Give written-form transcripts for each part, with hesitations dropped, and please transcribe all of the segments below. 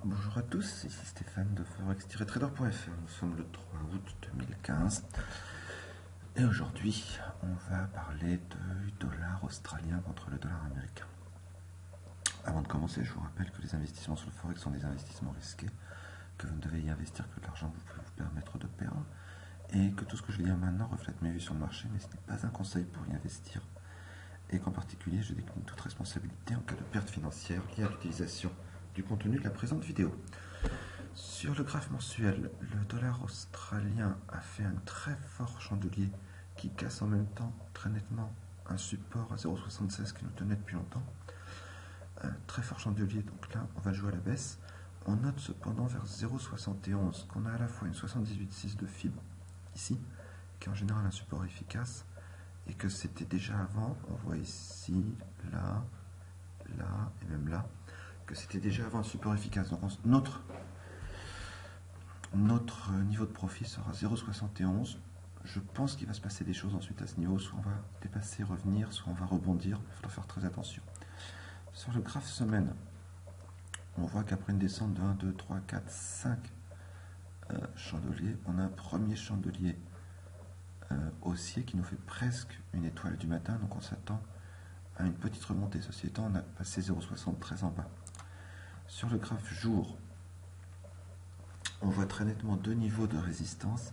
Bonjour à tous, ici Stéphane de Forex-Trader.fr. Nous sommes le 3 août 2015 et aujourd'hui on va parler du dollar australien contre le dollar américain. Avant de commencer, je vous rappelle que les investissements sur le Forex sont des investissements risqués, que vous ne devez y investir que de l'argent que vous pouvez vous permettre de perdre et que tout ce que je vais dire maintenant reflète mes vues sur le marché, mais ce n'est pas un conseil pour y investir et qu'en particulier je décline toute responsabilité en cas de perte financière liée à l'utilisation du contenu de la présente vidéo. Sur le graphe mensuel, le dollar australien a fait un très fort chandelier qui casse en même temps très nettement un support à 0,76 qui nous tenait depuis longtemps. Un très fort chandelier, donc là on va jouer à la baisse. On note cependant vers 0,71 qu'on a à la fois une 78,6 de FIB ici, qui est en général un support efficace, et que c'était déjà avant, on voit ici, là, là et même là, que c'était déjà avant un support efficace. Donc notre niveau de profit sera 0,71. Je pense qu'il va se passer des choses ensuite à ce niveau. Soit on va dépasser, revenir, soit on va rebondir. Il faudra faire très attention. Sur le graphe semaine, on voit qu'après une descente de 1, 2, 3, 4, 5 chandeliers, on a un premier chandelier haussier qui nous fait presque une étoile du matin. Donc on s'attend à une petite remontée. Ceci étant, on a passé 0,73 en bas. Sur le graphe jour, on voit très nettement deux niveaux de résistance.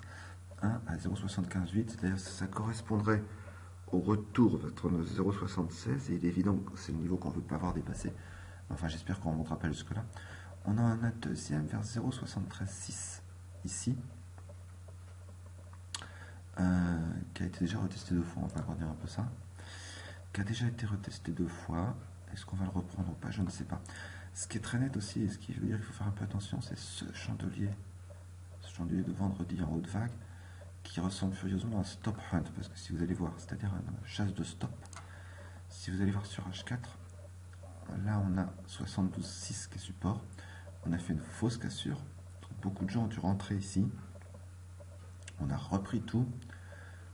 1 à 0,758, c'est-à-dire ça correspondrait au retour vers 0,76 et il est évident que c'est le niveau qu'on ne veut pas avoir dépassé. Enfin, j'espère qu'on ne montera pas jusque-là. On a un deuxième vers 0,736 ici, qui a été déjà retesté 2 fois, on va agrandir un peu ça, qui a déjà été retesté 2 fois. Est-ce qu'on va le reprendre ou pas? Je ne sais pas. Ce qui est très net aussi, et ce qui veut dire qu'il faut faire un peu attention, c'est ce chandelier de vendredi en haute vague, qui ressemble furieusement à un stop hunt, parce que si vous allez voir, c'est-à-dire une chasse de stop, si vous allez voir sur H4, là on a 72,6 qui est support, on a fait une fausse cassure, beaucoup de gens ont dû rentrer ici, on a repris tout,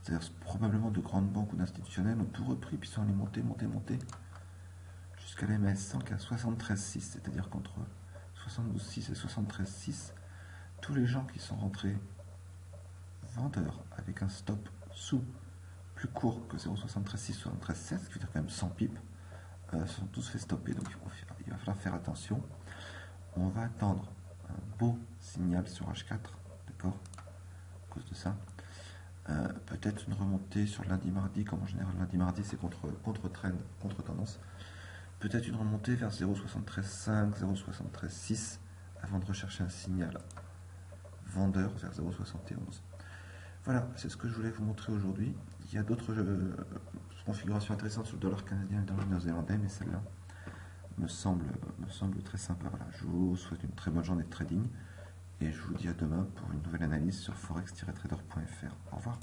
c'est-à-dire probablement de grandes banques ou d'institutionnels ont tout repris, puis sont allés monter, jusqu'à la MS100 qui a 73,6, c'est-à-dire qu'entre 72,6 et 73,6, tous les gens qui sont rentrés vendeurs avec un stop sous plus court que 0,73,6, 73,7, ce qui veut dire quand même 100 pips, sont tous fait stopper, donc il va falloir faire attention. On va attendre un beau signal sur H4, d'accord, à cause de ça. Peut-être une remontée sur lundi-mardi, comme en général lundi-mardi c'est contre-trend, contre-tendance. Peut-être une remontée vers 0,73,5, 0,73,6, avant de rechercher un signal vendeur vers 0,71. Voilà, c'est ce que je voulais vous montrer aujourd'hui. Il y a d'autres configurations intéressantes sur le dollar canadien et le dollar néo-zélandais, mais celle-là me semble très sympa. Voilà, je vous souhaite une très bonne journée de trading et je vous dis à demain pour une nouvelle analyse sur forex-trader.fr. Au revoir.